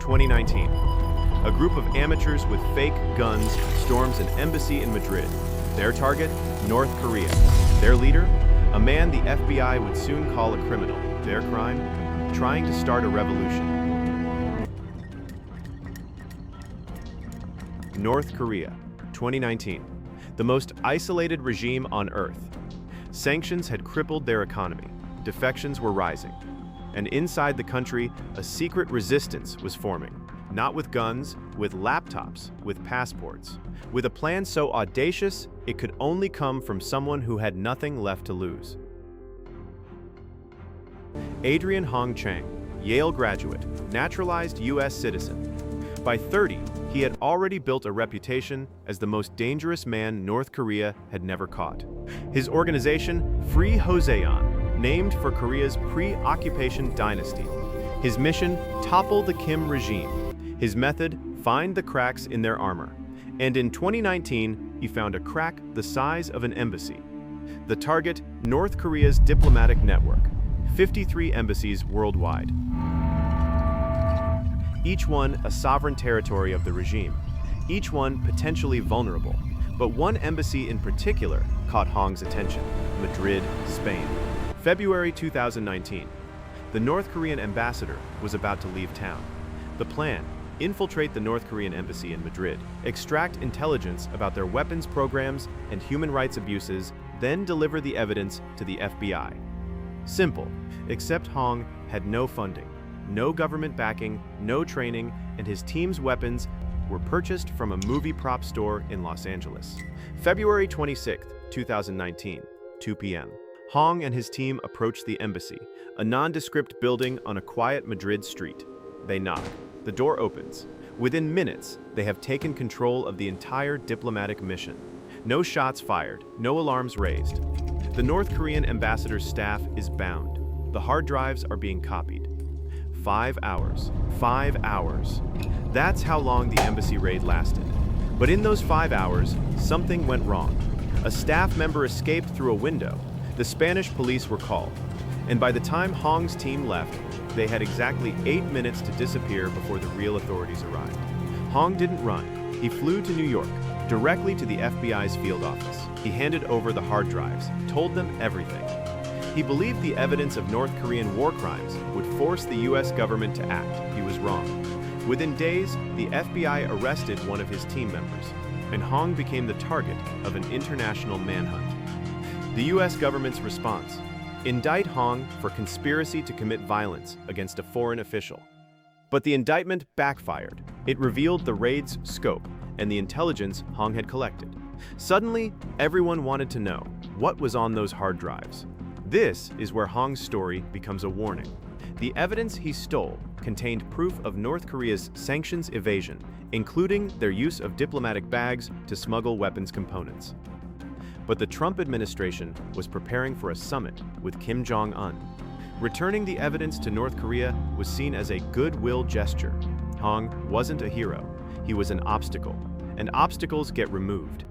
2019. A group of amateurs with fake guns storms an embassy in Madrid. Their target, North Korea. Their leader, a man the FBI would soon call a criminal. Their crime, trying to start a revolution. North Korea, 2019. The most isolated regime on Earth. Sanctions had crippled their economy. Defections were rising. And inside the country, a secret resistance was forming. Not with guns, with laptops, with passports. With a plan so audacious, it could only come from someone who had nothing left to lose. Adrian Hong Chang, Yale graduate, naturalized U.S. citizen. By 30, he had already built a reputation as the most dangerous man North Korea had never caught. His organization, Free Joseon, named for Korea's pre-occupation dynasty. His mission, topple the Kim regime. His method, find the cracks in their armor. And in 2019, he found a crack the size of an embassy. The target, North Korea's diplomatic network, 53 embassies worldwide. Each one a sovereign territory of the regime, each one potentially vulnerable. But one embassy in particular caught Hong's attention, Madrid, Spain. February 2019. The North Korean ambassador was about to leave town. The plan, infiltrate the North Korean embassy in Madrid, extract intelligence about their weapons programs and human rights abuses, then deliver the evidence to the FBI. Simple, except Hong had no funding, no government backing, no training, and his team's weapons were purchased from a movie prop store in Los Angeles. February 26, 2019, 2 p.m. Hong and his team approached the embassy, a nondescript building on a quiet Madrid street. They knock. The door opens. Within minutes, they have taken control of the entire diplomatic mission. No shots fired, no alarms raised. The North Korean ambassador's staff is bound. The hard drives are being copied. 5 hours. 5 hours. That's how long the embassy raid lasted. But in those 5 hours, something went wrong. A staff member escaped through a window. The Spanish police were called. And by the time Hong's team left, they had exactly 8 minutes to disappear before the real authorities arrived. Hong didn't run. He flew to New York, directly to the FBI's field office. He handed over the hard drives, told them everything. He believed the evidence of North Korean war crimes would force the US government to act. He was wrong. Within days, the FBI arrested one of his team members, and Hong became the target of an international manhunt. The US government's response: indict Hong for conspiracy to commit violence against a foreign official. But the indictment backfired. It revealed the raid's scope and the intelligence Hong had collected. Suddenly, everyone wanted to know what was on those hard drives. This is where Hong's story becomes a warning. The evidence he stole contained proof of North Korea's sanctions evasion, including their use of diplomatic bags to smuggle weapons components. But the Trump administration was preparing for a summit with Kim Jong-un. Returning the evidence to North Korea was seen as a goodwill gesture. Hong wasn't a hero. He was an obstacle, and obstacles get removed.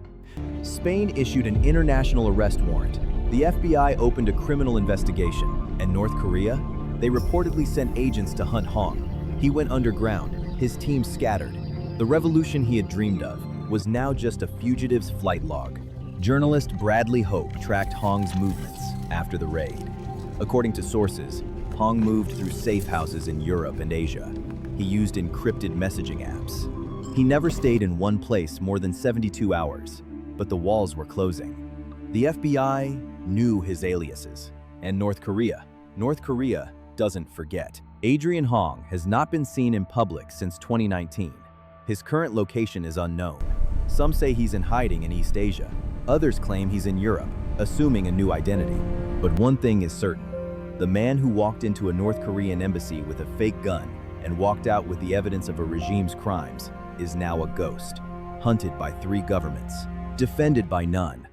Spain issued an international arrest warrant. The FBI opened a criminal investigation, and North Korea? They reportedly sent agents to hunt Hong. He went underground, his team scattered. The revolution he had dreamed of was now just a fugitive's flight log. Journalist Bradley Hope tracked Hong's movements after the raid. According to sources, Hong moved through safe houses in Europe and Asia. He used encrypted messaging apps. He never stayed in one place more than 72 hours, but the walls were closing. The FBI knew his aliases, and North Korea doesn't forget. Adrian Hong has not been seen in public since 2019. His current location is unknown. Some say he's in hiding in East Asia. Others claim he's in Europe, assuming a new identity. But one thing is certain. The man who walked into a North Korean embassy with a fake gun and walked out with the evidence of a regime's crimes is now a ghost, hunted by 3 governments, defended by none.